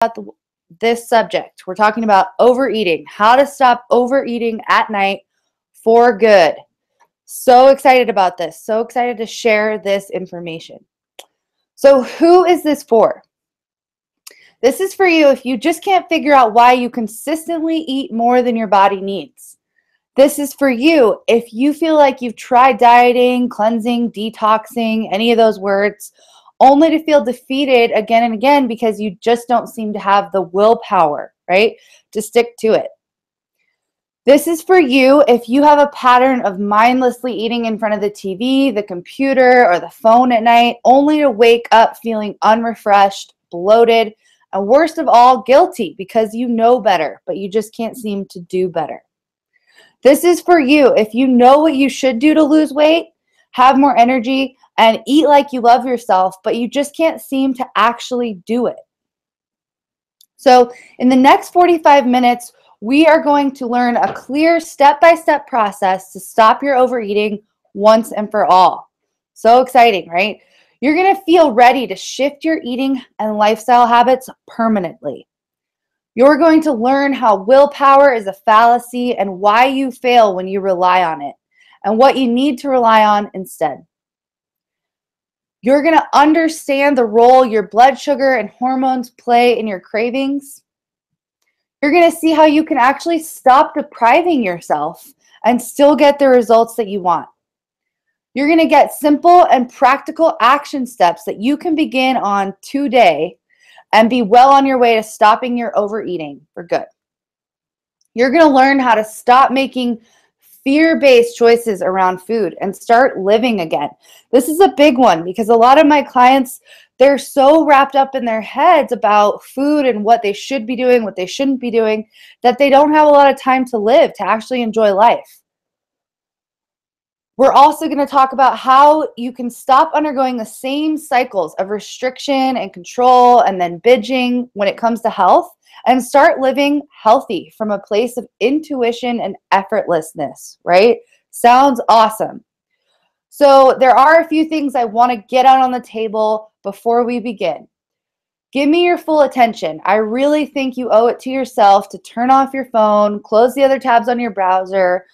about this subject. We're talking about overeating, how to stop overeating at night for good. So excited about this. So excited to share this information. So who is this for? This is for you if you just can't figure out why you consistently eat more than your body needs. This is for you if you feel like you've tried dieting, cleansing, detoxing, any of those words, only to feel defeated again and again because you just don't seem to have the willpower, right, to stick to it. This is for you if you have a pattern of mindlessly eating in front of the TV, the computer, or the phone at night, only to wake up feeling unrefreshed, bloated, and worst of all, guilty because you know better, but you just can't seem to do better. This is for you if you know what you should do to lose weight, have more energy, and eat like you love yourself, but you just can't seem to actually do it. So in the next 45 minutes, we are going to learn a clear step-by-step process to stop your overeating once and for all. So exciting, right? You're going to feel ready to shift your eating and lifestyle habits permanently. You're going to learn how willpower is a fallacy and why you fail when you rely on it and what you need to rely on instead. You're going to understand the role your blood sugar and hormones play in your cravings. You're going to see how you can actually stop depriving yourself and still get the results that you want. You're going to get simple and practical action steps that you can begin on today and be well on your way to stopping your overeating for good. You're going to learn how to stop making fear-based choices around food and start living again. This is a big one because a lot of my clients, they're so wrapped up in their heads about food and what they should be doing, what they shouldn't be doing, that they don't have a lot of time to live, to actually enjoy life. We're also going to talk about how you can stop undergoing the same cycles of restriction and control and then binging when it comes to health and start living healthy from a place of intuition and effortlessness, right? Sounds awesome. So there are a few things I want to get out on the table before we begin. Give me your full attention. I really think you owe it to yourself to turn off your phone, close the other tabs on your browser,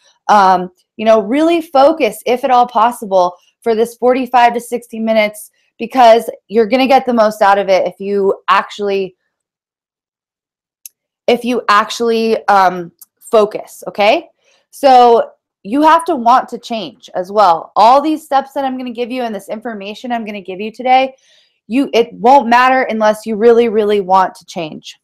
really focus, if at all possible, for this 45 to 60 minutes because you're going to get the most out of it if you actually focus, okay? So you have to want to change as well. All these steps that I'm going to give you and this information I'm going to give you today, it won't matter unless you really, really want to change.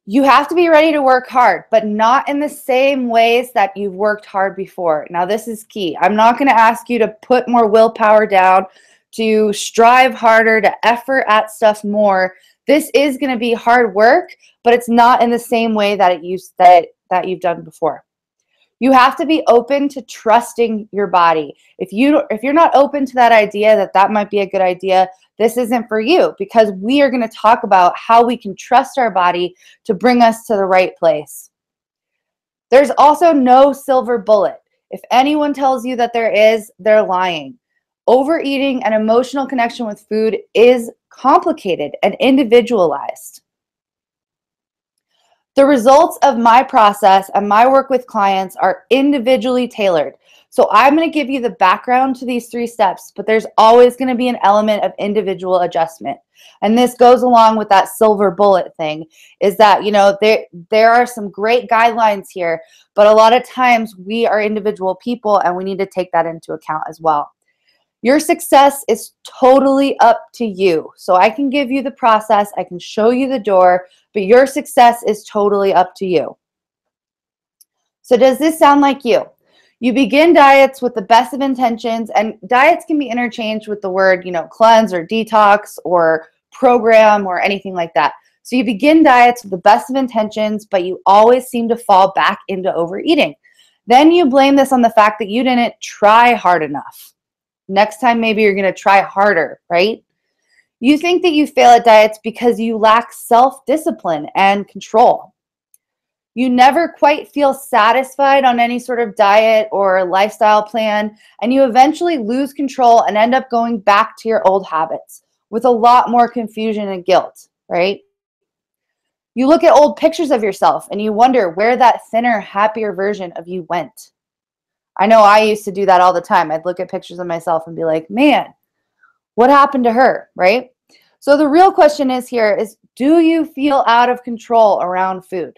You have to be ready to work hard, but not in the same ways that you've worked hard before. Now, this is key. I'm not going to ask you to put more willpower down, to strive harder, to effort at stuff more. This is going to be hard work, but it's not in the same way that you've done before. You have to be open to trusting your body. If you're not open to that idea that might be a good idea, this isn't for you because we are going to talk about how we can trust our body to bring us to the right place. There's also no silver bullet. If anyone tells you that there is, they're lying. Overeating and emotional connection with food is complicated and individualized. The results of my process and my work with clients are individually tailored. So I'm going to give you the background to these 3 steps, but there's always going to be an element of individual adjustment. And this goes along with that silver bullet thing, is that, there are some great guidelines here, but a lot of times we are individual people and we need to take that into account as well. Your success is totally up to you. So I can give you the process, I can show you the door, but your success is totally up to you. So does this sound like you? You begin diets with the best of intentions, and diets can be interchanged with the word, cleanse or detox or program or anything like that. So you begin diets with the best of intentions, but you always seem to fall back into overeating. Then you blame this on the fact that you didn't try hard enough. Next time, maybe you're going to try harder, right? You think that you fail at diets because you lack self-discipline and control. You never quite feel satisfied on any sort of diet or lifestyle plan, and you eventually lose control and end up going back to your old habits. with a lot more confusion and guilt, right? You look at old pictures of yourself and you wonder where that thinner, happier version of you went. I know I used to do that all the time. I'd look at pictures of myself and be like, man, what happened to her, right? So the real question is here is, do you feel out of control around food?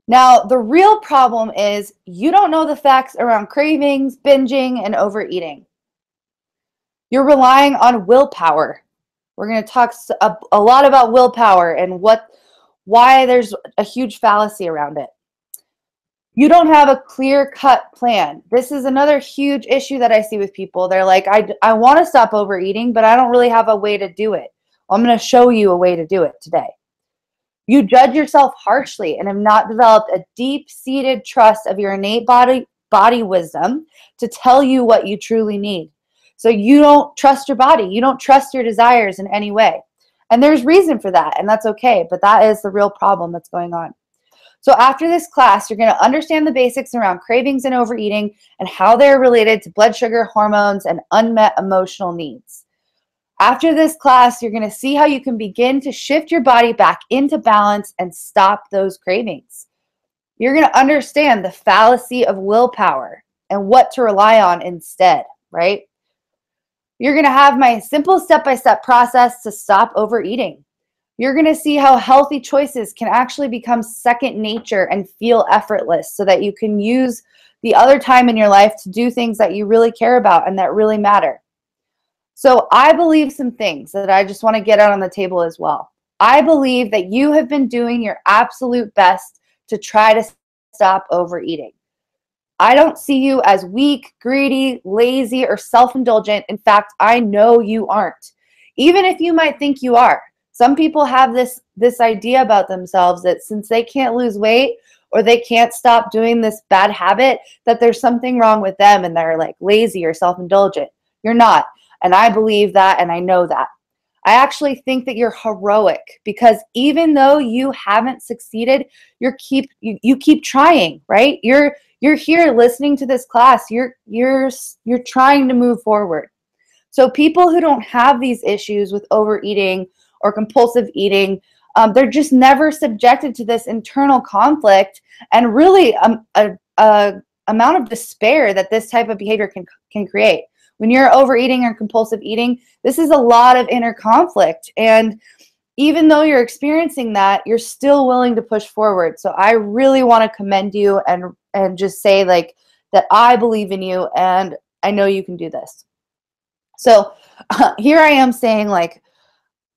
Now, the real problem is you don't know the facts around cravings, binging, and overeating. You're relying on willpower. We're going to talk a lot about willpower and why there's a huge fallacy around it. You don't have a clear-cut plan. This is another huge issue that I see with people. They're like, I want to stop overeating, but I don't really have a way to do it. Well, I'm going to show you a way to do it today. You judge yourself harshly and have not developed a deep-seated trust of your innate body wisdom to tell you what you truly need. So you don't trust your body. You don't trust your desires in any way. And there's reason for that, and that's okay, but that is the real problem that's going on. So after this class, you're going to understand the basics around cravings and overeating and how they're related to blood sugar, hormones, and unmet emotional needs. After this class, you're going to see how you can begin to shift your body back into balance and stop those cravings. You're going to understand the fallacy of willpower and what to rely on instead, right? You're going to have my simple step-by-step process to stop overeating. You're going to see how healthy choices can actually become second nature and feel effortless so that you can use the other time in your life to do things that you really care about and that really matter. So I believe some things that I just want to get out on the table as well. I believe that you have been doing your absolute best to try to stop overeating. I don't see you as weak, greedy, lazy, or self-indulgent. In fact, I know you aren't. Even if you might think you are. Some people have this idea about themselves that since they can't lose weight or they can't stop doing this bad habit, that there's something wrong with them and they're like lazy or self-indulgent. You're not. And I believe that and I know that. I actually think that you're heroic because even though you haven't succeeded, you keep trying, right? You're here listening to this class. You're trying to move forward. So people who don't have these issues with overeating or compulsive eating, they're just never subjected to this internal conflict and really a amount of despair that this type of behavior can create. When you're overeating or compulsive eating, this is a lot of inner conflict. And even though you're experiencing that, you're still willing to push forward. So I really want to commend you and just say like that I believe in you and I know you can do this. So here I am saying like,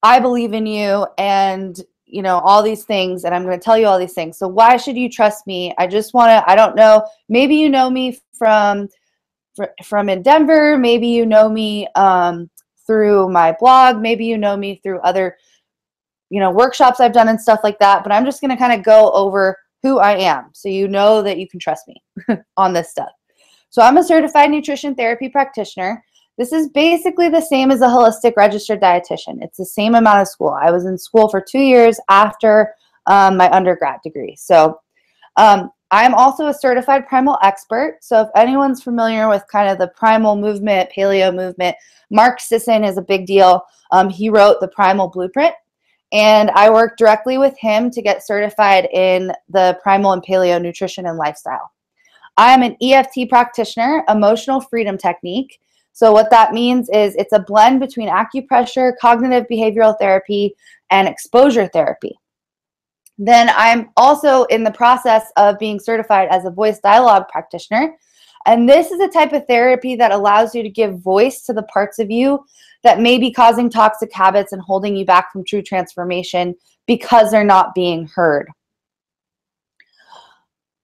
I believe in you and you know, all these things, and I'm going to tell you all these things. So why should you trust me? I don't know, maybe you know me from in Denver, maybe you know me through my blog, maybe you know me through other, you know, workshops I've done and stuff like that, but I'm just going to kind of go over who I am so you know that you can trust me on this stuff. So I'm a certified nutrition therapy practitioner. This is basically the same as a holistic registered dietitian. It's the same amount of school. I was in school for 2 years after my undergrad degree. So I'm also a certified primal expert. So if anyone's familiar with kind of the primal movement, paleo movement, Mark Sisson is a big deal. He wrote the Primal Blueprint, and I work directly with him to get certified in the primal and paleo nutrition and lifestyle. I am an EFT practitioner, emotional freedom technique. So what that means is it's a blend between acupressure, cognitive behavioral therapy, and exposure therapy. Then I'm also in the process of being certified as a voice dialogue practitioner. And this is a type of therapy that allows you to give voice to the parts of you that may be causing toxic habits and holding you back from true transformation because they're not being heard.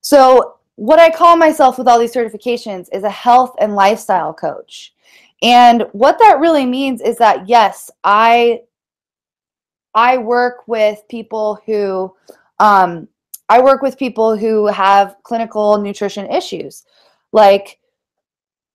So what I call myself with all these certifications is a health and lifestyle coach. And what that really means is that, yes, I work with people who have clinical nutrition issues like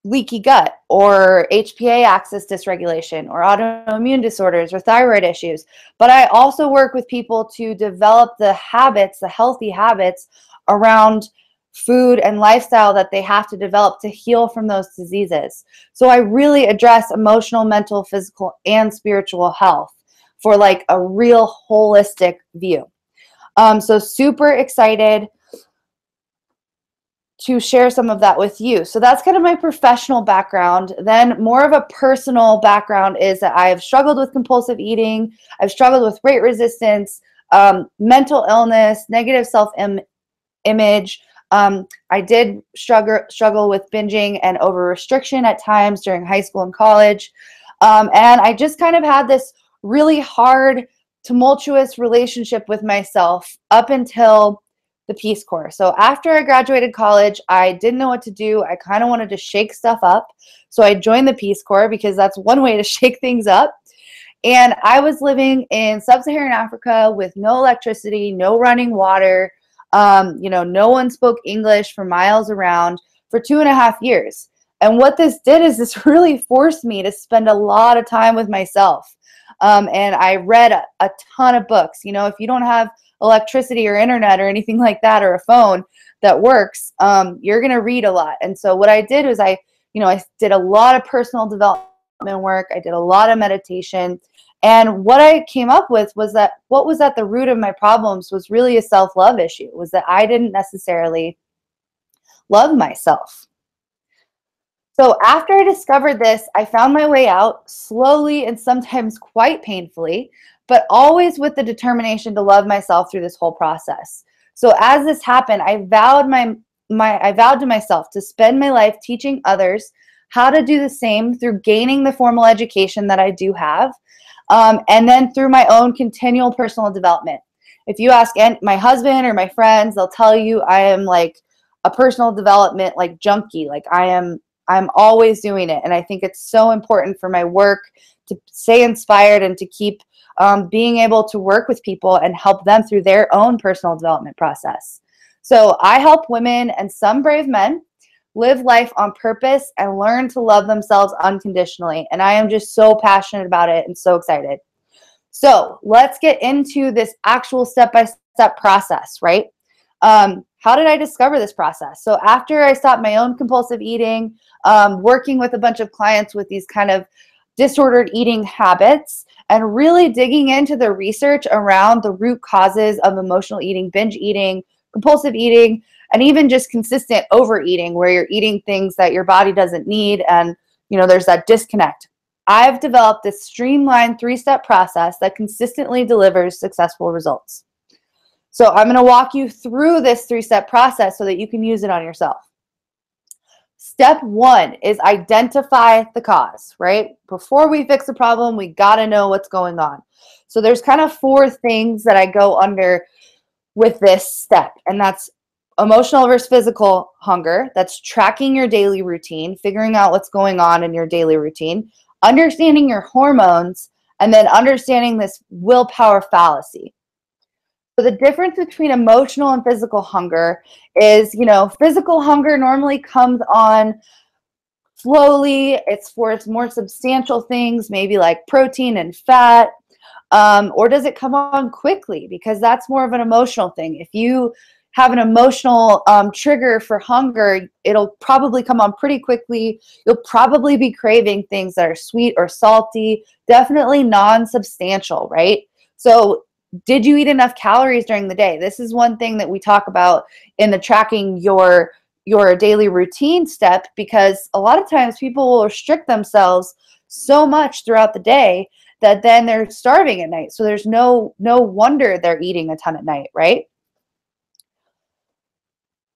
leaky gut or HPA axis dysregulation or autoimmune disorders or thyroid issues. But I also work with people to develop the habits, the healthy habits around food and lifestyle that they have to develop to heal from those diseases. So I really address emotional, mental, physical, and spiritual health for like a real holistic view. So super excited to share some of that with you. So that's kind of my professional background. Then more of a personal background is that I've struggled with compulsive eating. I've struggled with weight resistance, mental illness, negative self-image. I did struggle with binging and over restriction at times during high school and college. And I just kind of had this really hard, tumultuous relationship with myself up until the Peace Corps. So after I graduated college, I didn't know what to do. I kind of wanted to shake stuff up. So I joined the Peace Corps because that's one way to shake things up. And I was living in sub-Saharan Africa with no electricity, no running water. No one spoke English for miles around for 2.5 years. And what this did is this really forced me to spend a lot of time with myself. And I read a ton of books. If you don't have electricity or internet or anything like that, or a phone that works, you're going to read a lot. And so what I did was I did a lot of personal development work. I did a lot of meditation. And what I came up with was that what was at the root of my problems was really a self-love issue, was that I didn't necessarily love myself. So after I discovered this, I found my way out slowly and sometimes quite painfully, but always with the determination to love myself through this whole process. So as this happened, I vowed to myself to spend my life teaching others how to do the same through gaining the formal education that I do have, and then through my own continual personal development. If you ask my husband or my friends, they'll tell you I am like a personal development like junkie. Like I'm always doing it. And I think it's so important for my work to stay inspired and to keep being able to work with people and help them through their own personal development process. So I help women and some brave men live life on purpose and learn to love themselves unconditionally. And I am just so passionate about it and so excited. So let's get into this actual step-by-step process, right? How did I discover this process? So after I stopped my own compulsive eating, working with a bunch of clients with these kind of disordered eating habits, and really digging into the research around the root causes of emotional eating, binge eating, compulsive eating, and even just consistent overeating where you're eating things that your body doesn't need and there's that disconnect. I've developed this streamlined 3-step process that consistently delivers successful results. So I'm going to walk you through this 3-step process so that you can use it on yourself. Step 1 is identify the cause, right? Before we fix the problem, we got to know what's going on. So there's kind of 4 things that I go under with this step, and that's emotional versus physical hunger. That's tracking your daily routine, figuring out what's going on in your daily routine, understanding your hormones, and then understanding this willpower fallacy. So the difference between emotional and physical hunger is, physical hunger normally comes on slowly. It's for its more substantial things, maybe like protein and fat. Or does it come on quickly? Because that's more of an emotional thing. If you have an emotional trigger for hunger, it'll probably come on pretty quickly. You'll probably be craving things that are sweet or salty, definitely non-substantial, right? So did you eat enough calories during the day? This is one thing that we talk about in the tracking your daily routine step, because a lot of times people will restrict themselves so much throughout the day that then they're starving at night. So there's no wonder they're eating a ton at night, right?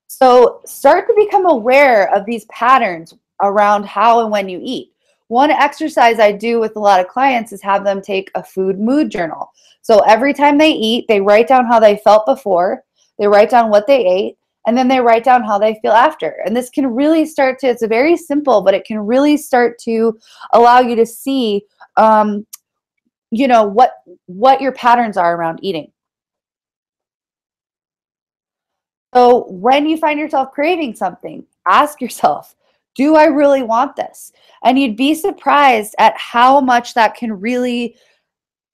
So start to become aware of these patterns around how and when you eat. One exercise I do with a lot of clients is have them take a food mood journal. So every time they eat, they write down how they felt before, they write down what they ate, and then they write down how they feel after. And this can really start to, it's very simple, but it can really start to allow you to see, what your patterns are around eating. So when you find yourself craving something, ask yourself, do I really want this? And you'd be surprised at how much that can really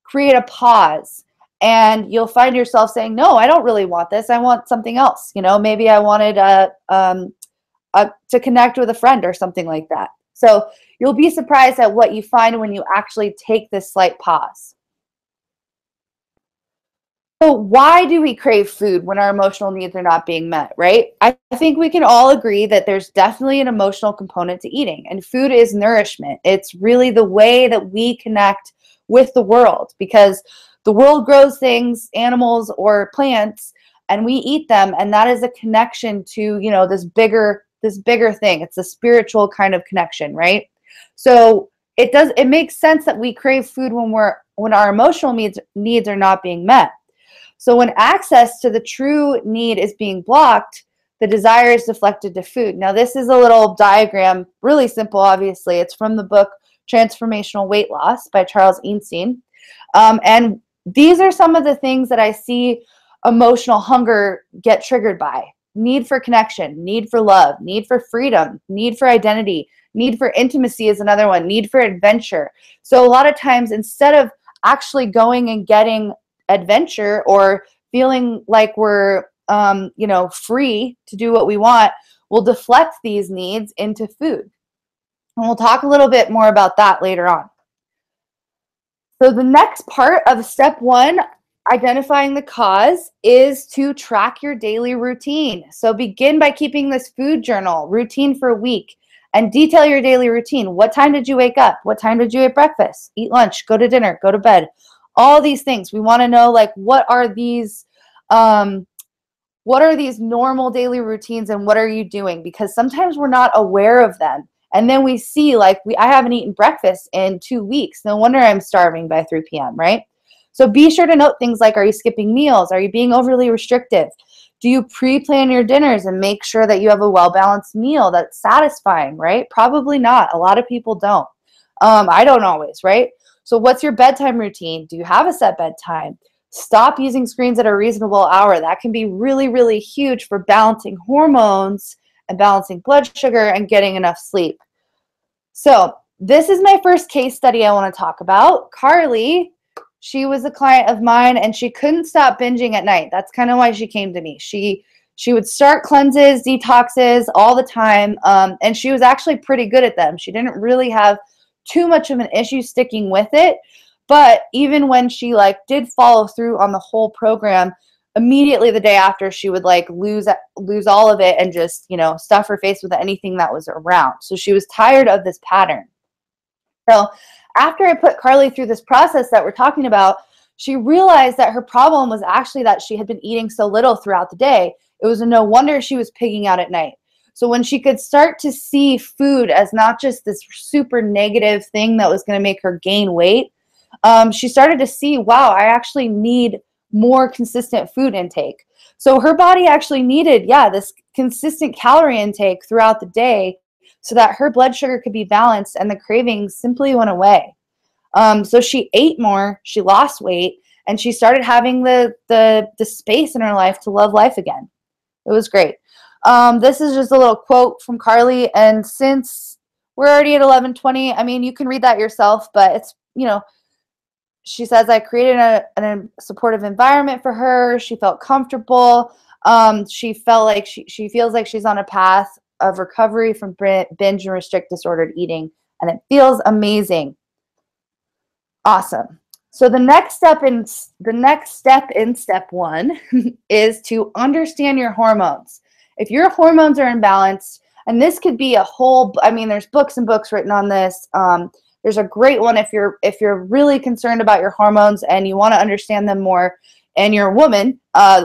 create a pause And you'll find yourself saying, no, I don't really want this. I want something else. Maybe I wanted to connect with a friend or something like that. So you'll be surprised at what you find when you actually take this slight pause. So why do we crave food when our emotional needs are not being met, right? I think we can all agree that there's definitely an emotional component to eating, and food is nourishment. It's really the way that we connect with the world, because the world grows things, animals or plants, and we eat them, and that is a connection to, this bigger thing. It's a spiritual kind of connection, right? So it makes sense that we crave food when our emotional needs are not being met. So when access to the true need is being blocked, the desire is deflected to food. Now, this is a little diagram, really simple, obviously. It's from the book Transformational Weight Loss by Charles Einstein. And these are some of the things that I see emotional hunger get triggered by. Need for connection, need for love, need for freedom, need for identity, need for intimacy is another one, need for adventure. So a lot of times, instead of actually going and getting adventure or feeling like we're free to do what we want, we'll deflect these needs into food. And we'll talk a little bit more about that later on. So the next part of step 1, identifying the cause, is to track your daily routine. So begin by keeping this food journal routine for a week and detail your daily routine. What time did you wake up? What time did you eat breakfast, eat lunch, go to dinner, go to bed? All these things. We want to know, like, what are these normal daily routines and what are you doing? Because sometimes we're not aware of them. And then we see, like, I haven't eaten breakfast in 2 weeks. No wonder I'm starving by 3 p.m., right? So be sure to note things like, are you skipping meals? Are you being overly restrictive? Do you pre-plan your dinners and make sure that you have a well-balanced meal that's satisfying, right? Probably not. A lot of people don't. I don't always, right? So what's your bedtime routine? Do you have a set bedtime? Stop using screens at a reasonable hour. That can be really, really huge for balancing hormones and balancing blood sugar and getting enough sleep. So this is my first case study I want to talk about. Carly, she was a client of mine and she couldn't stop binging at night. That's kind of why she came to me. She would start cleanses, detoxes all the time, and she was actually pretty good at them. She didn't really have too much of an issue sticking with it, but even when she did follow through on the whole program, immediately the day after she would lose all of it and just stuff her face with anything that was around. So she was tired of this pattern. So after I put Carly through this process that we're talking about, she realized that her problem was actually that she had been eating so little throughout the day. It was no wonder she was pigging out at night. So when she could start to see food as not just this super negative thing that was going to make her gain weight, she started to see, wow, I actually need more consistent food intake. So her body actually needed, this consistent calorie intake throughout the day so that her blood sugar could be balanced and the cravings simply went away. So she ate more, she lost weight, and she started having the space in her life to love life again. It was great. This is just a little quote from Carly, and since we're already at 11:20, I mean, you can read that yourself, but it's, she says, I created a supportive environment for her. She felt comfortable. She felt like she feels like she's on a path of recovery from binge and restrict disordered eating, and it feels amazing. Awesome. So the next step in step 1 is to understand your hormones. If your hormones are imbalanced, and this could be there's books and books written on this. There's a great one if you're really concerned about your hormones and you want to understand them more, and you're a woman.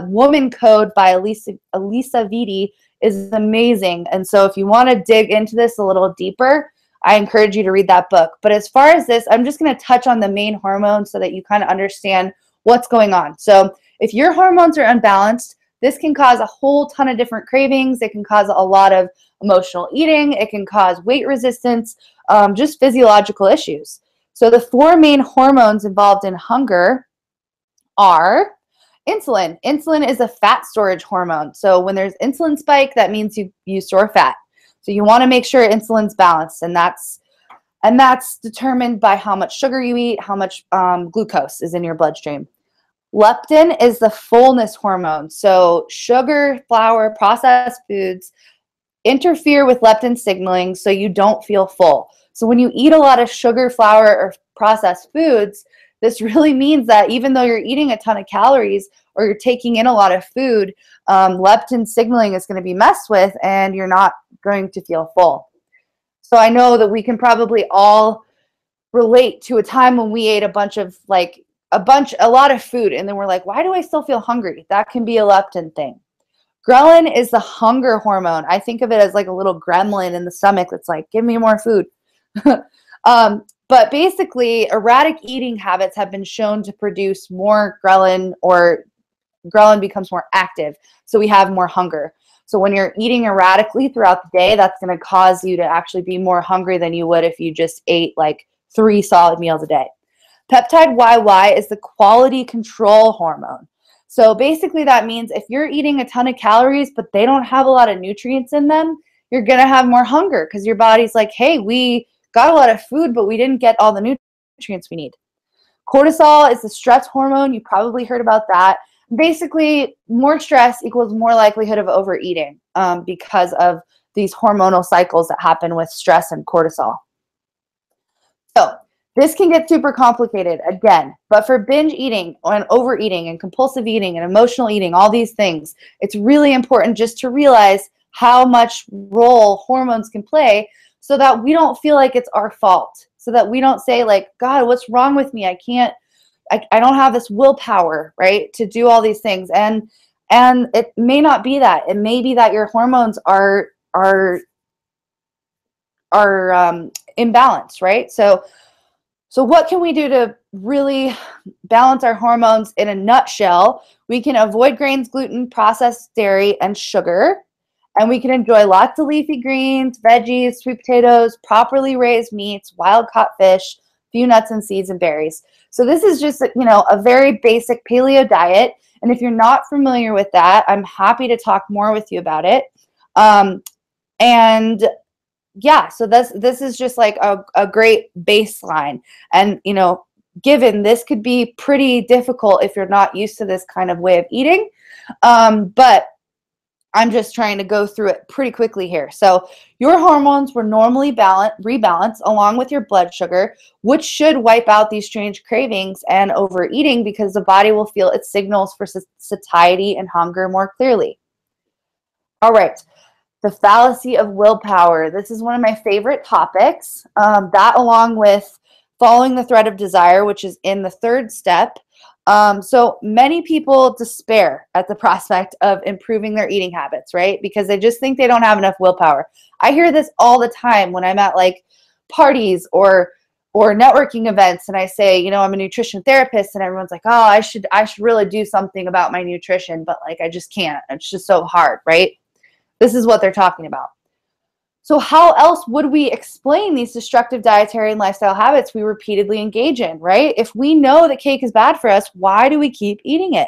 Woman Code by Elisa Vitti is amazing. And so if you want to dig into this a little deeper, I encourage you to read that book. But as far as this, I'm just going to touch on the main hormones so that you kind of understand what's going on. So if your hormones are unbalanced, this can cause a whole ton of different cravings. It can cause a lot of emotional eating. It can cause weight resistance, just physiological issues. So the 4 main hormones involved in hunger are insulin. Insulin is a fat storage hormone. So when there's insulin spike, that means you store fat. So you want to make sure insulin's balanced, and that's determined by how much sugar you eat, how much glucose is in your bloodstream. Leptin is the fullness hormone. So sugar, flour, processed foods interfere with leptin signaling so you don't feel full. So when you eat a lot of sugar, flour, or processed foods, this really means that even though you're eating a ton of calories or you're taking in a lot of food, leptin signaling is going to be messed with and you're not going to feel full. So I know that we can probably all relate to a time when we ate a lot of food and then we're like, why do I still feel hungry? That can be a leptin thing. Ghrelin is the hunger hormone. I think of it as like a little gremlin in the stomach that's like, give me more food. But basically, erratic eating habits have been shown to produce more ghrelin, or ghrelin becomes more active, so we have more hunger. So when you're eating erratically throughout the day, that's going to cause you to actually be more hungry than you would if you just ate like 3 solid meals a day. Peptide YY is the quality control hormone. So basically that means if you're eating a ton of calories, but they don't have a lot of nutrients in them, you're going to have more hunger because your body's like, hey, we got a lot of food, but we didn't get all the nutrients we need. Cortisol is the stress hormone. You probably heard about that. Basically, more stress equals more likelihood of overeating because of these hormonal cycles that happen with stress and cortisol. So this can get super complicated again, but for binge eating and overeating and compulsive eating and emotional eating, all these things, it's really important just to realize how much role hormones can play so that we don't feel like it's our fault, so that we don't say like, God, what's wrong with me? I don't have this willpower, right, to do all these things. And it may not be that. It may be that your hormones are imbalanced, right? So what can we do to really balance our hormones in a nutshell? We can avoid grains, gluten, processed dairy, and sugar. And we can enjoy lots of leafy greens, veggies, sweet potatoes, properly raised meats, wild-caught fish, few nuts and seeds and berries. So this is just, a very basic paleo diet. And if you're not familiar with that, I'm happy to talk more with you about it. And yeah, so this is just like a great baseline. And, given this could be pretty difficult if you're not used to this kind of way of eating. But I'm just trying to go through it pretty quickly here. So your hormones were normally rebalanced along with your blood sugar, which should wipe out these strange cravings and overeating because the body will feel its signals for satiety and hunger more clearly. All right. The fallacy of willpower. This is one of my favorite topics. That along with following the thread of desire, which is in the 3rd step. So many people despair at the prospect of improving their eating habits, right? Because they just think they don't have enough willpower. I hear this all the time when I'm at like parties or networking events and I say, I'm a nutrition therapist, and everyone's like, oh, I should really do something about my nutrition, but like I just can't. It's just so hard, right? This is what they're talking about. So how else would we explain these destructive dietary and lifestyle habits we repeatedly engage in, right? If we know that cake is bad for us, why do we keep eating it?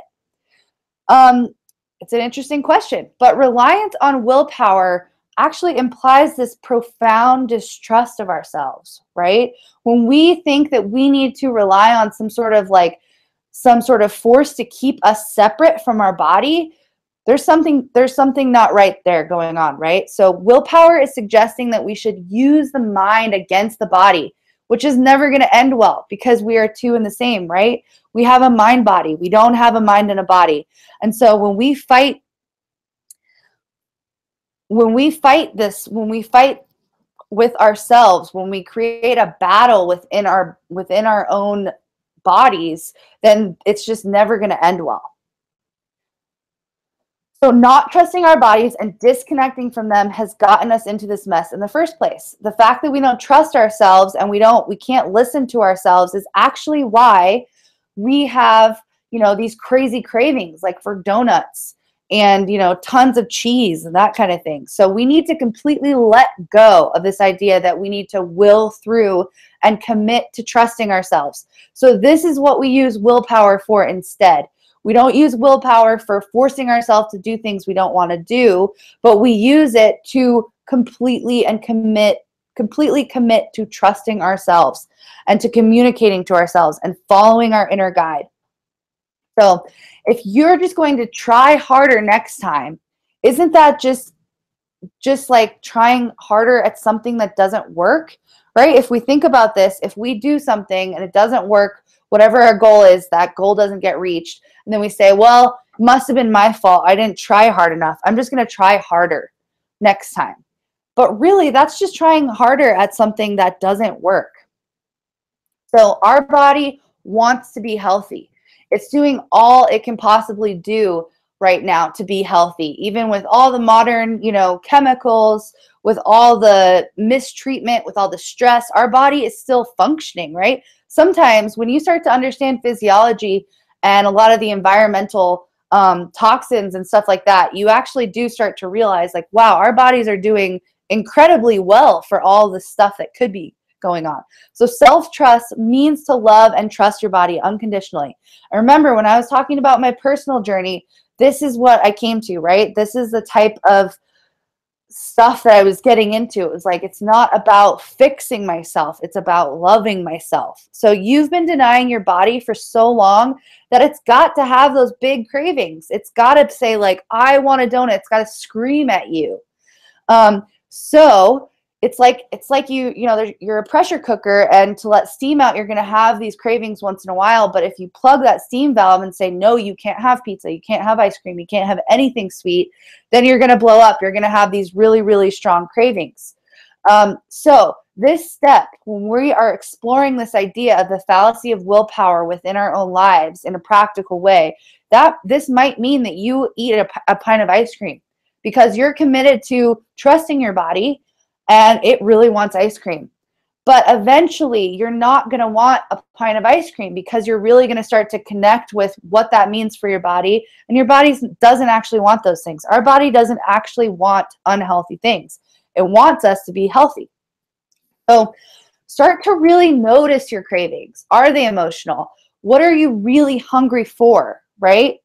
It's an interesting question, but reliance on willpower actually implies this profound distrust of ourselves, right? When we think that we need to rely on some sort of force to keep us separate from our body, there's something not right there going on, right? So willpower is suggesting that we should use the mind against the body, which is never going to end well because we are two in the same, right? We have a mind body. We don't have a mind and a body. And so when we fight with ourselves, when we create a battle within our own bodies, then it's just never going to end well. So not trusting our bodies and disconnecting from them has gotten us into this mess in the first place. The fact that we don't trust ourselves and we can't listen to ourselves is actually why we have, these crazy cravings like for donuts and, tons of cheese and that kind of thing. So we need to completely let go of this idea that we need to will through and commit to trusting ourselves. So this is what we use willpower for instead. We don't use willpower for forcing ourselves to do things we don't want to do, but we use it to completely commit to trusting ourselves and to communicating to ourselves and following our inner guide. So if you're just going to try harder next time, isn't that just like trying harder at something that doesn't work, right? If we think about this, if we do something and it doesn't work, whatever our goal is, that goal doesn't get reached, and then we say, well, it must have been my fault. I didn't try hard enough. I'm just going to try harder next time. But really, that's just trying harder at something that doesn't work. So our body wants to be healthy. It's doing all it can possibly do right now to be healthy, even with all the modern, chemicals, with all the mistreatment, with all the stress. Our body is still functioning, right? Sometimes when you start to understand physiology and a lot of the environmental toxins and stuff like that, you actually do start to realize, like, wow, our bodies are doing incredibly well for all the stuff that could be going on. So self-trust means to love and trust your body unconditionally. I remember when I was talking about my personal journey, this is what I came to, right? This is the type of stuff that I was getting into. It was like, it's not about fixing myself. It's about loving myself. So you've been denying your body for so long that it's got to have those big cravings. It's got to say, like, I want a donut. It's got to scream at you. So it's like you're a pressure cooker, and to let steam out, you're going to have these cravings once in a while. But if you plug that steam valve and say, no, you can't have pizza, you can't have ice cream, you can't have anything sweet, then you're going to blow up. You're going to have these really, really strong cravings. So this step, when we are exploring this idea of the fallacy of willpower within our own lives in a practical way, that this might mean that you eat a pint of ice cream because you're committed to trusting your body and it really wants ice cream. But eventually, you're not going to want a pint of ice cream because you're really going to start to connect with what that means for your body. And your body doesn't actually want those things. Our body doesn't actually want unhealthy things. It wants us to be healthy. So start to really notice your cravings. Are they emotional? What are you really hungry for, right?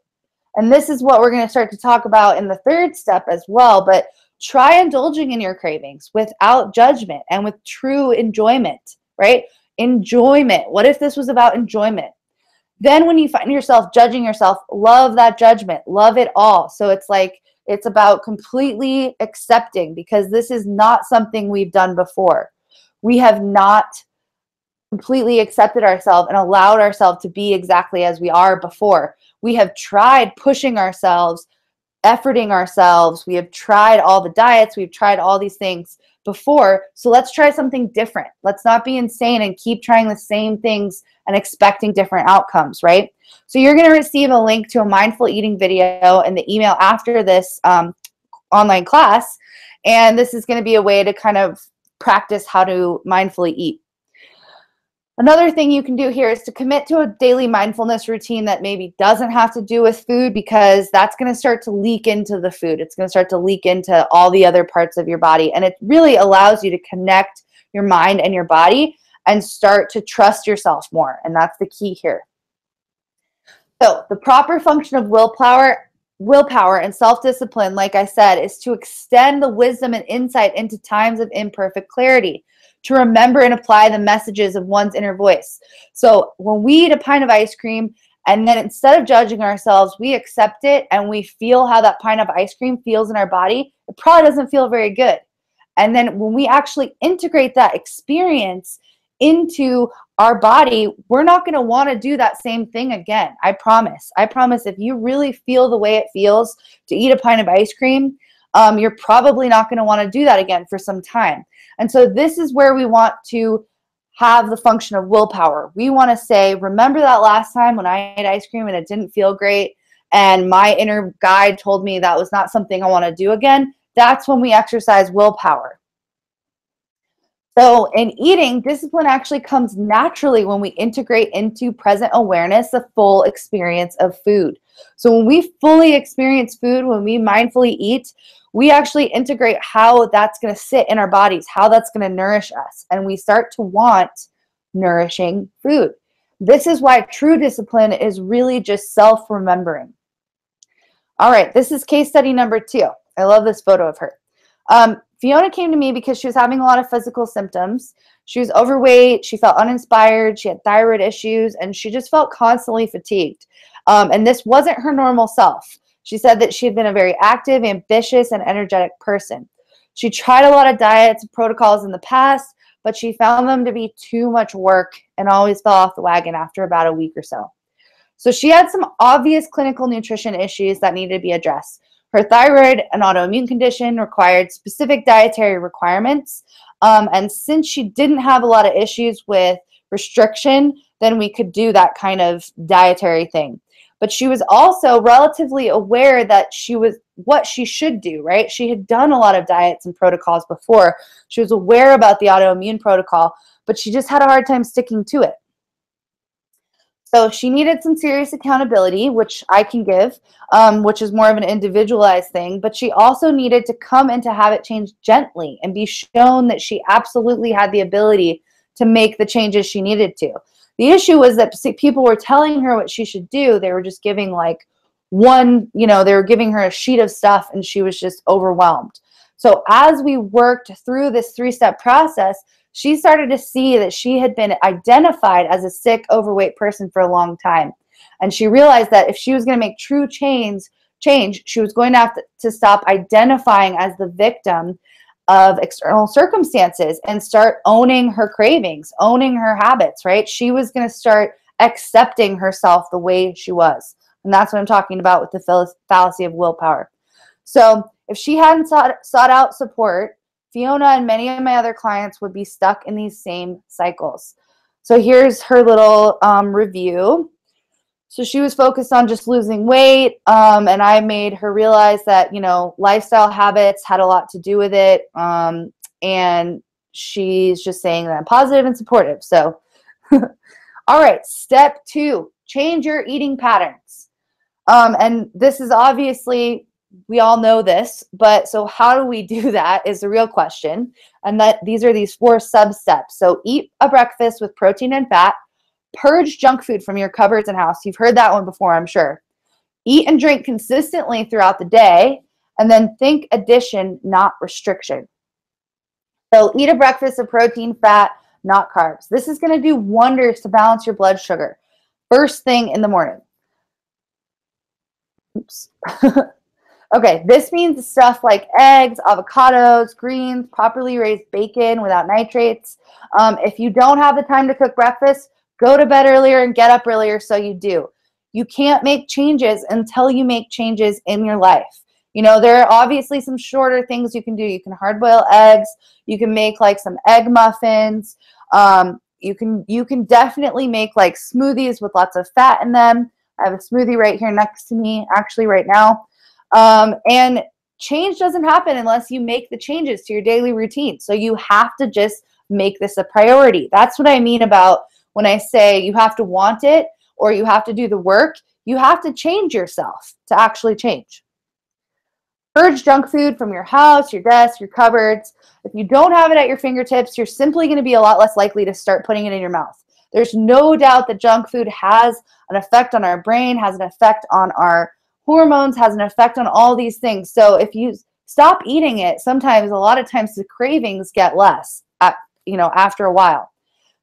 And this is what we're going to start to talk about in the third step as well. But try indulging in your cravings without judgment and with true enjoyment, right? Enjoyment. What if this was about enjoyment? Then when you find yourself judging yourself, love that judgment. Love it all. So it's like, it's about completely accepting, because this is not something we've done before. We have not completely accepted ourselves and allowed ourselves to be exactly as we are before. We have tried pushing ourselves, efforting ourselves. We have tried all the diets. We've tried all these things before. So let's try something different. Let's not be insane and keep trying the same things and expecting different outcomes, right? So you're going to receive a link to a mindful eating video in the email after this online class. And this is going to be a way to kind of practice how to mindfully eat. Another thing you can do here is to commit to a daily mindfulness routine that maybe doesn't have to do with food, because that's going to start to leak into the food. It's going to start to leak into all the other parts of your body. And it really allows you to connect your mind and your body and start to trust yourself more. And that's the key here. So the proper function of willpower and self-discipline, like I said, is to extend the wisdom and insight into times of imperfect clarity, to remember and apply the messages of one's inner voice. So when we eat a pint of ice cream, and then instead of judging ourselves, we accept it and we feel how that pint of ice cream feels in our body, it probably doesn't feel very good. And then when we actually integrate that experience into our body, we're not going to want to do that same thing again. I promise. I promise, if you really feel the way it feels to eat a pint of ice cream, you're probably not going to want to do that again for some time. And so this is where we want to have the function of willpower. We want to say, remember that last time when I ate ice cream and it didn't feel great, and my inner guide told me that was not something I want to do again? That's when we exercise willpower. So in eating, discipline actually comes naturally when we integrate into present awareness the full experience of food. So when we fully experience food, when we mindfully eat, we actually integrate how that's going to sit in our bodies, how that's going to nourish us, and we start to want nourishing food. This is why true discipline is really just self-remembering. All right, this is case study number 2. I love this photo of her. Fiona came to me because she was having a lot of physical symptoms. She was overweight, she felt uninspired, she had thyroid issues, and she just felt constantly fatigued. And this wasn't her normal self. She said that she had been a very active, ambitious, and energetic person. She tried a lot of diets and protocols in the past, but she found them to be too much work and always fell off the wagon after about a week or so. So she had some obvious clinical nutrition issues that needed to be addressed. Her thyroid, an autoimmune condition, required specific dietary requirements. And since she didn't have a lot of issues with restriction, then we could do that kind of dietary thing. But she was also relatively aware that she was what she should do, right? She had done a lot of diets and protocols before. She was aware about the autoimmune protocol, but she just had a hard time sticking to it. So she needed some serious accountability, which I can give, which is more of an individualized thing. But she also needed to come into habit change gently and be shown that she absolutely had the ability to make the changes she needed to. The issue was that people were telling her what she should do. They were just giving like they were giving her a sheet of stuff and she was just overwhelmed. So as we worked through this 3-step process, she started to see that she had been identified as a sick, overweight person for a long time. And she realized that if she was going to make true change, she was going to have to stop identifying as the victim of external circumstances and start owning her cravings, owning her habits, right? She was going to start accepting herself the way she was. And that's what I'm talking about with the fallacy of willpower. So if she hadn't sought out support, Fiona and many of my other clients would be stuck in these same cycles. So here's her little review. So she was focused on just losing weight, and I made her realize that, lifestyle habits had a lot to do with it, and she's just saying that I'm positive and supportive. So, all right, step 2, change your eating patterns. And this is obviously, we all know this, but so how do we do that is the real question. And that these are these 4 sub-steps. So eat a breakfast with protein and fat. Purge junk food from your cupboards and house. You've heard that one before, I'm sure. Eat and drink consistently throughout the day. And then think addition, not restriction. So eat a breakfast of protein, fat, not carbs. This is going to do wonders to balance your blood sugar first thing in the morning. Oops. Okay, this means stuff like eggs, avocados, greens, properly raised bacon without nitrates. If you don't have the time to cook breakfast, go to bed earlier and get up earlier so you do. You can't make changes until you make changes in your life. There are obviously some shorter things you can do. You can hard boil eggs. You can make like some egg muffins. You can definitely make like smoothies with lots of fat in them. I have a smoothie right here next to me, actually right now. And change doesn't happen unless you make the changes to your daily routine. So you have to just make this a priority. That's what I mean about when I say you have to want it or you have to do the work. You have to change yourself to actually change. Purge junk food from your house, your desk, your cupboards. If you don't have it at your fingertips, you're simply going to be a lot less likely to start putting it in your mouth. There's no doubt that junk food has an effect on our brain, has an effect on our hormones, has an effect on all these things. So if you stop eating it, a lot of times the cravings get less after a while.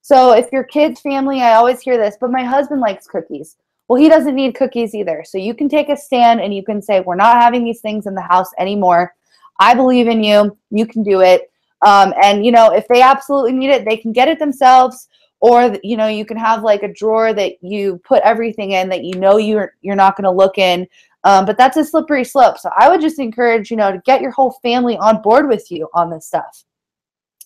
So if your kids, family, I always hear this, but my husband likes cookies. Well, he doesn't need cookies either. So you can take a stand and you can say, we're not having these things in the house anymore. I believe in you. You can do it. And if they absolutely need it, they can get it themselves. Or, you can have like a drawer that you put everything in that you're not going to look in. But that's a slippery slope. So I would just encourage, to get your whole family on board with you on this stuff.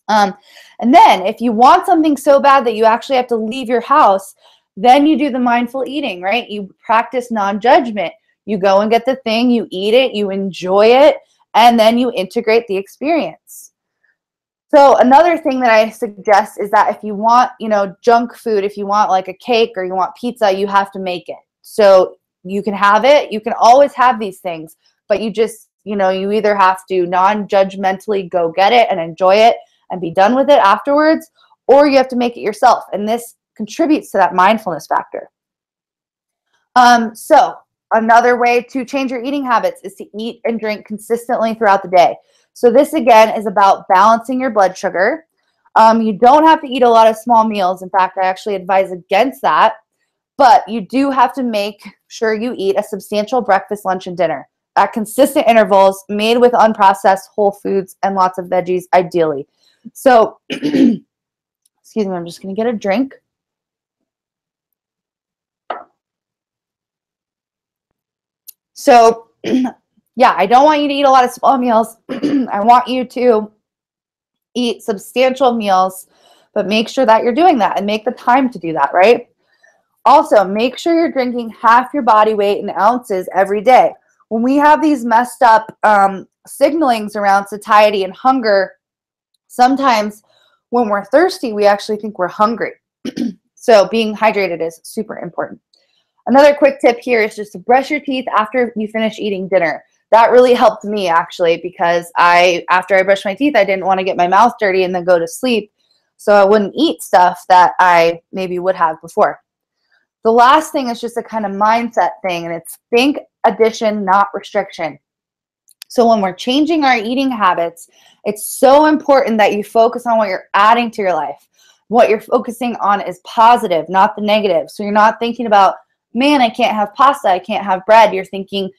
And then if you want something so bad that you actually have to leave your house, then you do the mindful eating, right? You practice non-judgment. You go and get the thing, you eat it, you enjoy it, and then you integrate the experience. So another thing that I suggest is that if you want, junk food, if you want like a cake or you want pizza, you have to make it. So you can have it. You can always have these things, but you just, you either have to non-judgmentally go get it and enjoy it and be done with it afterwards, or you have to make it yourself. And this contributes to that mindfulness factor. So another way to change your eating habits is to eat and drink consistently throughout the day. So this again is about balancing your blood sugar. You don't have to eat a lot of small meals. In fact, I actually advise against that, but you do have to make sure you eat a substantial breakfast, lunch, and dinner at consistent intervals, made with unprocessed whole foods and lots of veggies, ideally. So, excuse me, I'm just going to get a drink. So, yeah, I don't want you to eat a lot of small meals. I want you to eat substantial meals, but make sure that you're doing that and make the time to do that, right? Also, make sure you're drinking half your body weight in ounces every day. When we have these messed up signalings around satiety and hunger, sometimes when we're thirsty, we actually think we're hungry. So being hydrated is super important. Another quick tip here is just to brush your teeth after you finish eating dinner. That really helped me actually, because after I brushed my teeth, I didn't want to get my mouth dirty and then go to sleep. So I wouldn't eat stuff that I maybe would have before. The last thing is just a kind of mindset thing, and it's think addition, not restriction. So when we're changing our eating habits, it's so important that you focus on what you're adding to your life. What you're focusing on is positive, not the negative. So you're not thinking about, man, I can't have pasta, I can't have bread. You're thinking,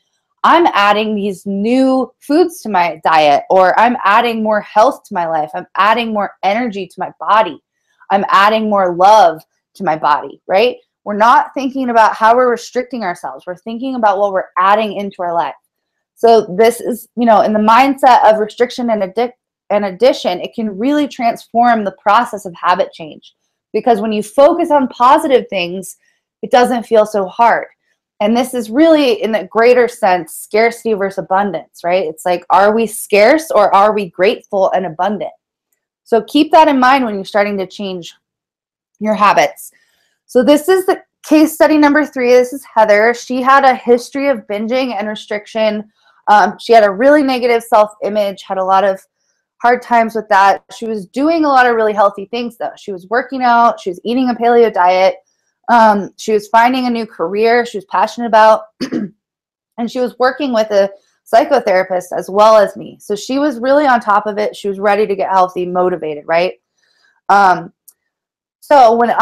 I'm adding these new foods to my diet, or I'm adding more health to my life. I'm adding more energy to my body. I'm adding more love to my body, right? We're not thinking about how we're restricting ourselves. We're thinking about what we're adding into our life. So this is, in the mindset of restriction and addition, it can really transform the process of habit change. Because when you focus on positive things, it doesn't feel so hard. And this is really, in a greater sense, scarcity versus abundance, right? It's like, are we scarce or are we grateful and abundant? So keep that in mind when you're starting to change your habits. So this is the case study number 3. This is Heather. She had a history of binging and restriction. She had a really negative self-image, had a lot of hard times with that. She was doing a lot of really healthy things, though. She was working out. She was eating a paleo diet. She was finding a new career she was passionate about. And she was working with a psychotherapist as well as me. So she was really on top of it. She was ready to get healthy, motivated, right? So when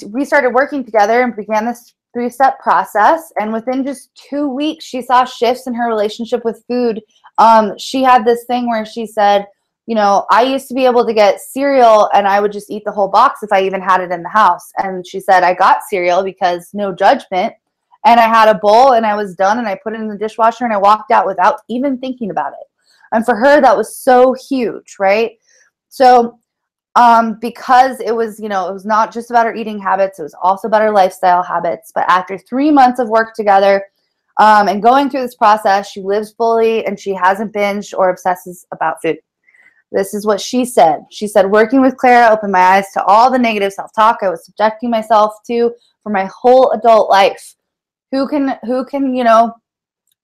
we started working together and began this 3-step process, and within just 2 weeks, she saw shifts in her relationship with food. She had this thing where she said, I used to be able to get cereal and I would just eat the whole box if I even had it in the house. And she said, I got cereal because no judgment. And I had a bowl and I was done and I put it in the dishwasher and I walked out without even thinking about it. And for her, that was so huge, right? So because it was, it was not just about her eating habits, it was also about her lifestyle habits. But after 3 months of work together and going through this process, she lives fully and she hasn't binged or obsesses about food. This is what she said. She said, working with Clara opened my eyes to all the negative self-talk I was subjecting myself to for my whole adult life. Who can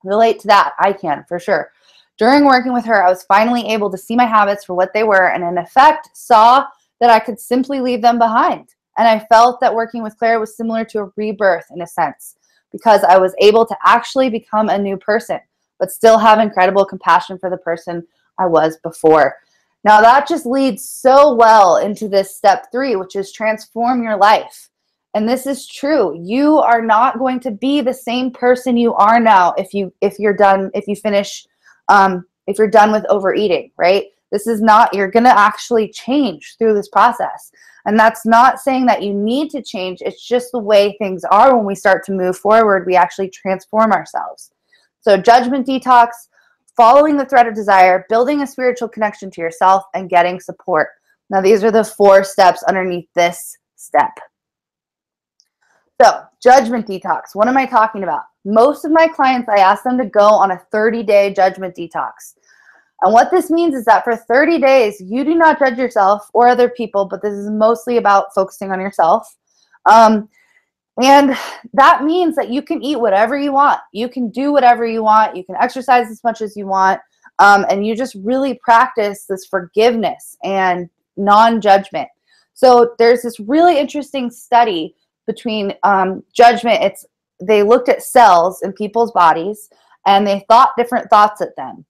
relate to that? I can, for sure. During working with her, I was finally able to see my habits for what they were and in effect saw that I could simply leave them behind. And I felt that working with Clara was similar to a rebirth in a sense, because I was able to actually become a new person, but still have incredible compassion for the person I was before. Now that just leads so well into this step 3, which is transform your life. And this is true. You are not going to be the same person you are now if you're done with overeating, right? This is not, you're going to actually change through this process. And that's not saying that you need to change. It's just the way things are. When we start to move forward, we actually transform ourselves. So judgment detox, following the thread of desire, building a spiritual connection to yourself, and getting support. Now, these are the 4 steps underneath this step. So, judgment detox. What am I talking about? Most of my clients, I ask them to go on a 30-day judgment detox. And what this means is that for 30 days, you do not judge yourself or other people, but this is mostly about focusing on yourself. And that means that you can eat whatever you want. You can do whatever you want. You can exercise as much as you want. And you just really practice this forgiveness and non-judgment. So there's this really interesting study between judgment. They looked at cells in people's bodies and they thought different thoughts at them.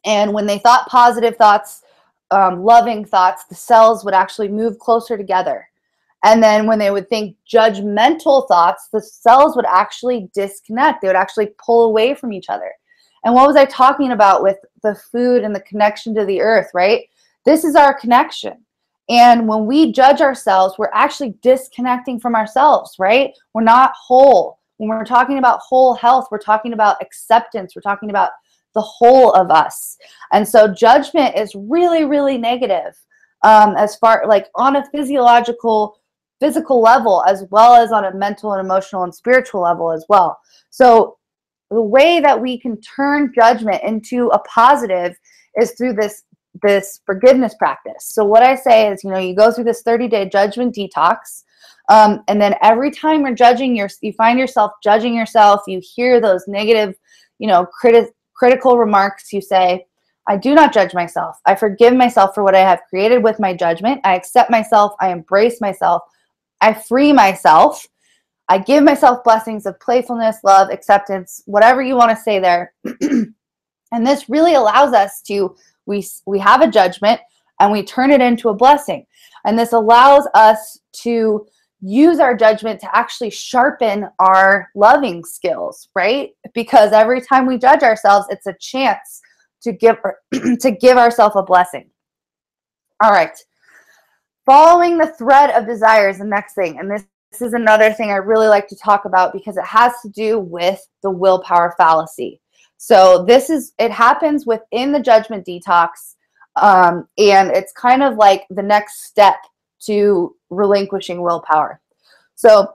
And when they thought positive thoughts, loving thoughts, the cells would actually move closer together. And then when they would think judgmental thoughts, the cells would actually disconnect. They would actually pull away from each other. And what was I talking about with the food and the connection to the earth, right? This is our connection. And when we judge ourselves, we're actually disconnecting from ourselves, right? We're not whole. When we're talking about whole health, we're talking about acceptance. We're talking about the whole of us. And so judgment is really, really negative, as far like on a physical level, as well as on a mental and emotional and spiritual level as well. So the way that we can turn judgment into a positive is through this forgiveness practice. So what I say is, you go through this 30-day judgment detox, and then every time you're judging you find yourself judging yourself, you hear those negative, critical remarks, you say, I do not judge myself. I forgive myself for what I have created with my judgment. I accept myself. I embrace myself. I free myself. I give myself blessings of playfulness, love, acceptance, whatever you want to say there. And this really allows us to, we have a judgment and we turn it into a blessing. And this allows us to use our judgment to actually sharpen our loving skills, right? Because every time we judge ourselves, it's a chance to give ourselves a blessing. All right. Following the thread of desire is the next thing. And this is another thing I really like to talk about because it has to do with the willpower fallacy. So it happens within the judgment detox, and it's kind of like the next step to relinquishing willpower. So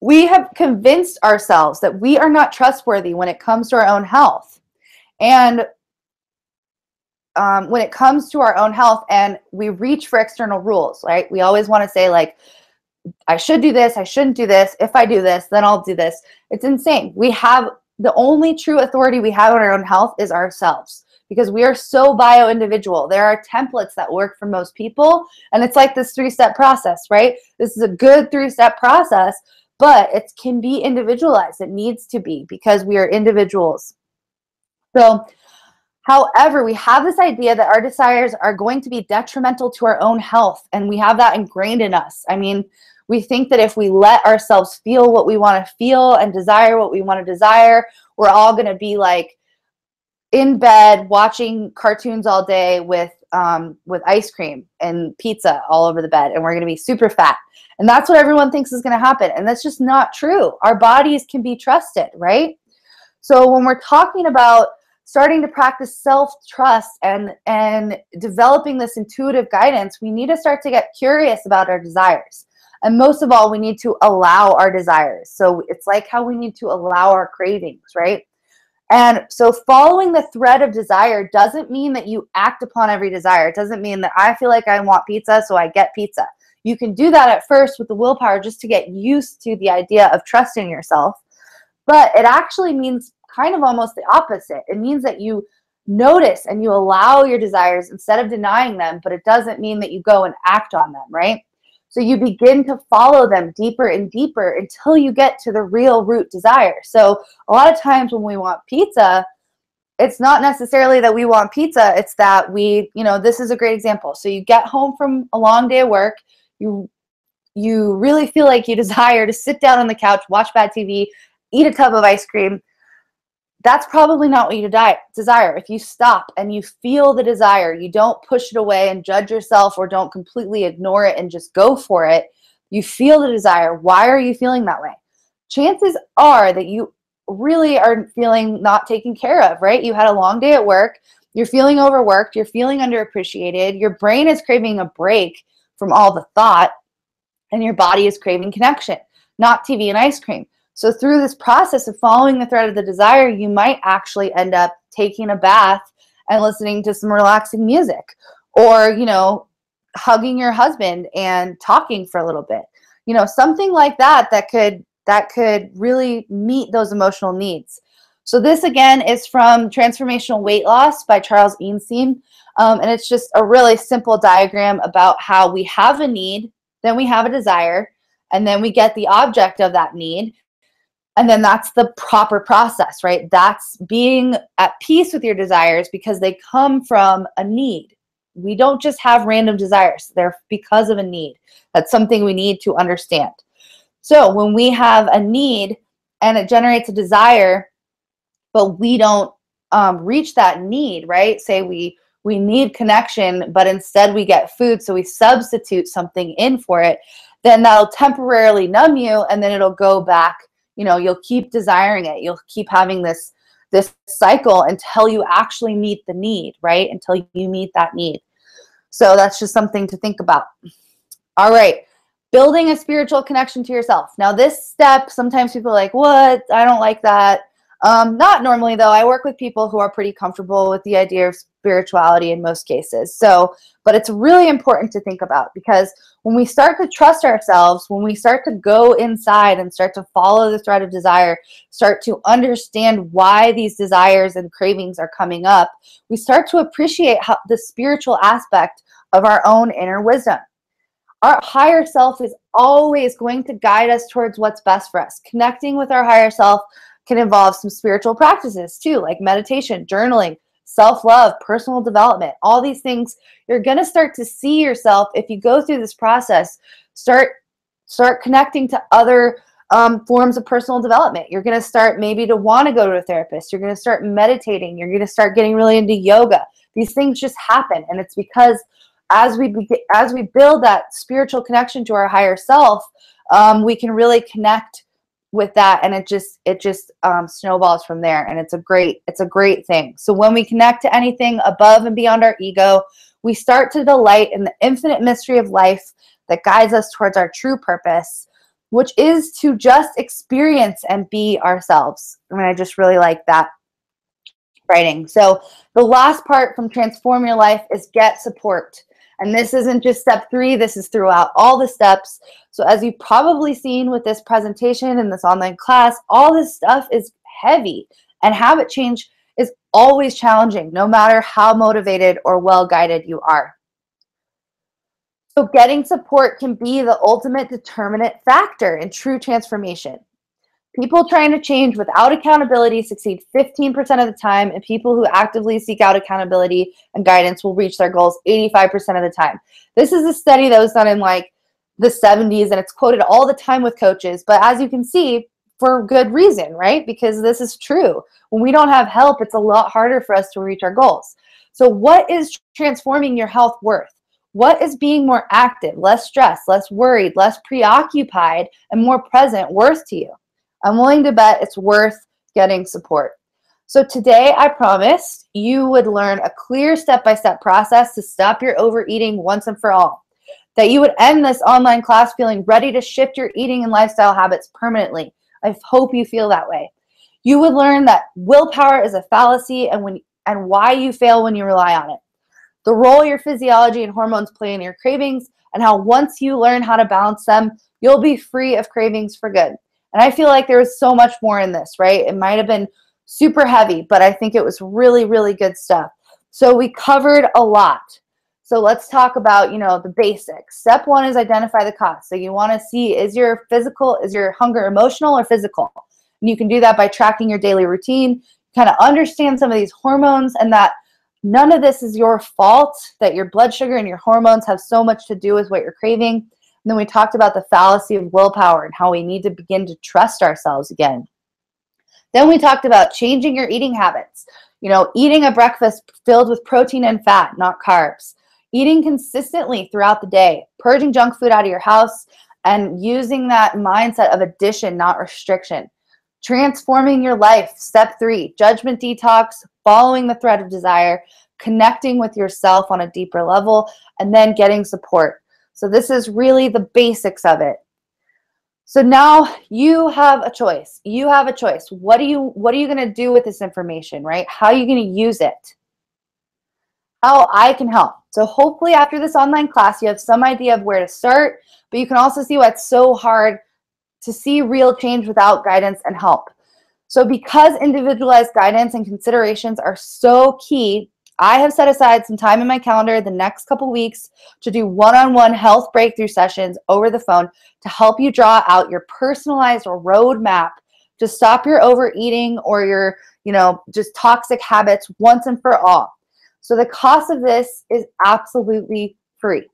we have convinced ourselves that we are not trustworthy when it comes to our own health. And when it comes to our own health, and we reach for external rules, right? We always want to say like, I should do this, I shouldn't do this. If I do this, then I'll do this. It's insane. The only true authority we have on our own health is ourselves, because we are so bio-individual. There are templates that work for most people, and it's like this 3-step process, right? This is a good 3-step process, but it can be individualized. It needs to be, because we are individuals. So, however, we have this idea that our desires are going to be detrimental to our own health, and we have that ingrained in us. I mean, we think that if we let ourselves feel what we want to feel and desire what we want to desire, we're all going to be like in bed watching cartoons all day with ice cream and pizza all over the bed, and we're going to be super fat. And that's what everyone thinks is going to happen. And that's just not true. Our bodies can be trusted, right? So when we're talking about starting to practice self-trust and developing this intuitive guidance, we need to start to get curious about our desires. And most of all, we need to allow our desires. So it's like how we need to allow our cravings, right? And so following the thread of desire doesn't mean that you act upon every desire. It doesn't mean that I feel like I want pizza, so I get pizza. You can do that at first with the willpower just to get used to the idea of trusting yourself. But it actually means kind of almost the opposite. It means that you notice and you allow your desires instead of denying them, but it doesn't mean that you go and act on them, right? So you begin to follow them deeper and deeper until you get to the real root desire. So a lot of times when we want pizza, it's not necessarily that we want pizza. It's that this is a great example. So you get home from a long day of work, you really feel like you desire to sit down on the couch, watch bad TV, eat a tub of ice cream. That's probably not what you desire. If you stop and you feel the desire, you don't push it away and judge yourself, or don't completely ignore it and just go for it. You feel the desire. Why are you feeling that way? Chances are that you really are feeling not taken care of, right? You had a long day at work. You're feeling overworked. You're feeling underappreciated. Your brain is craving a break from all the thought, and your body is craving connection, not TV and ice cream. So through this process of following the thread of the desire, you might actually end up taking a bath and listening to some relaxing music, or, hugging your husband and talking for a little bit, something like that could really meet those emotional needs. So this again is from Transformational Weight Loss by Charles Einstein. And it's just a really simple diagram about how we have a need, then we have a desire, and then we get the object of that need. And then that's the proper process, right? That's being at peace with your desires because they come from a need. We don't just have random desires. They're because of a need. That's something we need to understand. So when we have a need and it generates a desire, but we don't reach that need, right? Say we need connection, but instead we get food, so we substitute something in for it, then that'll temporarily numb you, and then it'll go back. You'll keep desiring it. You'll keep having this cycle until you actually meet the need, right? Until you meet that need. So that's just something to think about. All right. Building a spiritual connection to yourself. Now this step, sometimes people are like, what? I don't like that. Not normally though. I work with people who are pretty comfortable with the idea of spirituality in most cases. But it's really important to think about, because when we start to trust ourselves, when we start to go inside and start to follow the thread of desire, start to understand why these desires and cravings are coming up, we start to appreciate the spiritual aspect of our own inner wisdom. Our higher self is always going to guide us towards what's best for us. Connecting with our higher self can involve some spiritual practices too, like meditation, journaling, self-love, personal development, all these things. You're going to start to see yourself, if you go through this process, start connecting to other forms of personal development. You're going to start maybe to want to go to a therapist. You're going to start meditating. You're going to start getting really into yoga. These things just happen, and it's because as we build that spiritual connection to our higher self, we can really connect with that, and it just snowballs from there, and it's a great thing. So when we connect to anything above and beyond our ego, we start to delight in the infinite mystery of life that guides us towards our true purpose, which is to just experience and be ourselves. I mean, I just really like that writing. So the last part from Transform Your Life is get support. And this isn't just step 3, this is throughout all the steps. So as you've probably seen with this presentation and this online class, all this stuff is heavy, and habit change is always challenging, no matter how motivated or well-guided you are. So getting support can be the ultimate determinant factor in true transformation. People trying to change without accountability succeed 15% of the time, and people who actively seek out accountability and guidance will reach their goals 85% of the time. This is a study that was done in like the 70s, and it's quoted all the time with coaches, but as you can see, for good reason, right? Because this is true. When we don't have help, it's a lot harder for us to reach our goals. So what is transforming your health worth? What is being more active, less stressed, less worried, less preoccupied, and more present worth to you? I'm willing to bet it's worth getting support. So today, I promised you would learn a clear step-by-step process to stop your overeating once and for all. That you would end this online class feeling ready to shift your eating and lifestyle habits permanently. I hope you feel that way. You would learn that willpower is a fallacy and why you fail when you rely on it. The role your physiology and hormones play in your cravings, and how once you learn how to balance them, you'll be free of cravings for good. And I feel like there was so much more in this, right? It might have been super heavy, but I think it was really, really good stuff. So we covered a lot. So let's talk about, the basics. Step 1 is identify the cause. So you want to see, is your hunger emotional or physical? And you can do that by tracking your daily routine, kind of understand some of these hormones, and that none of this is your fault, that your blood sugar and your hormones have so much to do with what you're craving. And then we talked about the fallacy of willpower and how we need to begin to trust ourselves again. Then we talked about changing your eating habits. Eating a breakfast filled with protein and fat, not carbs. Eating consistently throughout the day. Purging junk food out of your house and using that mindset of addition, not restriction. Transforming your life. Step 3, judgment detox, following the thread of desire, connecting with yourself on a deeper level, and then getting support. So this is really the basics of it. So now you have a choice. You have a choice. What are you going to do with this information, right? How are you going to use it? How I can help. So hopefully after this online class, you have some idea of where to start, but you can also see why it's so hard to see real change without guidance and help. So because individualized guidance and considerations are so key, I have set aside some time in my calendar the next couple weeks to do one-on-one health breakthrough sessions over the phone to help you draw out your personalized roadmap to stop your overeating or your, just toxic habits once and for all. So the cost of this is absolutely free.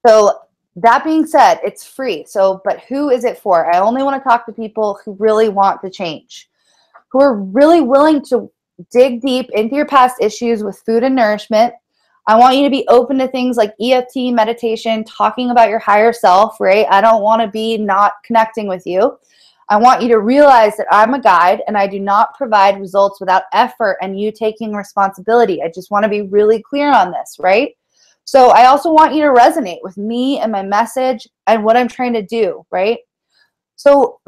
So that being said, it's free. So, but who is it for? I only want to talk to people who really want to change, who are really willing to dig deep into your past issues with food and nourishment. I want you to be open to things like EFT, meditation, talking about your higher self, right? I don't want to be not connecting with you. I want you to realize that I'm a guide and I do not provide results without effort and you taking responsibility. I just want to be really clear on this, right? So I also want you to resonate with me and my message and what I'm trying to do, right? So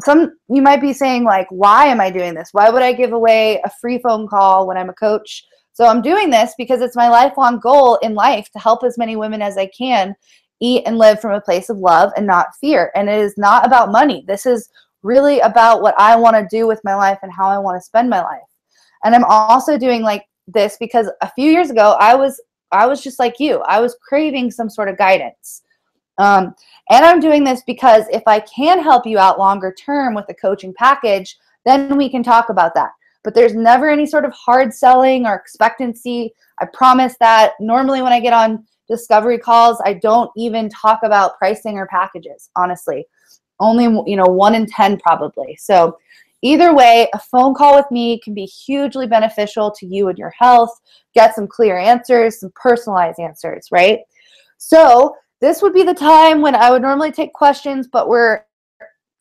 you might be saying like, why am I doing this? Why would I give away a free phone call when I'm a coach? So I'm doing this because it's my lifelong goal in life to help as many women as I can eat and live from a place of love and not fear. And it is not about money. This is really about what I want to do with my life and how I want to spend my life. And I'm also doing like this because a few years ago, I was just like you. I was craving some sort of guidance. And I'm doing this because if I can help you out longer term with a coaching package, then we can talk about that. But there's never any sort of hard selling or expectancy. I promise that. Normally when I get on discovery calls, I don't even talk about pricing or packages, honestly. Only, 1 in 10 probably. So either way, a phone call with me can be hugely beneficial to you and your health. Get some clear answers, some personalized answers, right? So this would be the time when I would normally take questions, but we're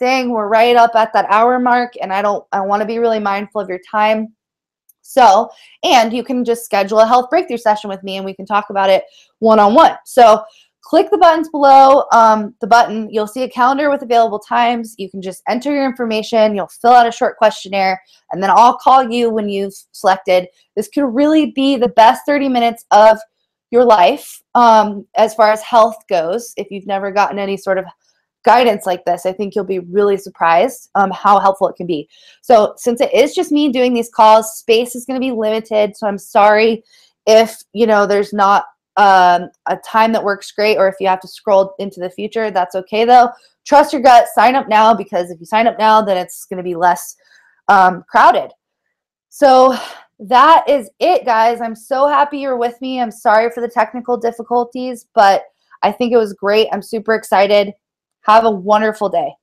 right up at that hour mark, and I want to be really mindful of your time. So, and you can just schedule a health breakthrough session with me and we can talk about it one-on-one. So click the buttons below the button. You'll see a calendar with available times. You can just enter your information. You'll fill out a short questionnaire, and then I'll call you when you've selected. This could really be the best 30 minutes of your life as far as health goes. If you've never gotten any sort of guidance like this, I think you'll be really surprised how helpful it can be. So since it is just me doing these calls, space is going to be limited. So I'm sorry if there's not a time that works great, or if you have to scroll into the future. That's okay though. Trust your gut. Sign up now, because if you sign up now, then it's going to be less crowded. So that is it, guys. I'm so happy you're with me. I'm sorry for the technical difficulties, but I think it was great. I'm super excited. Have a wonderful day.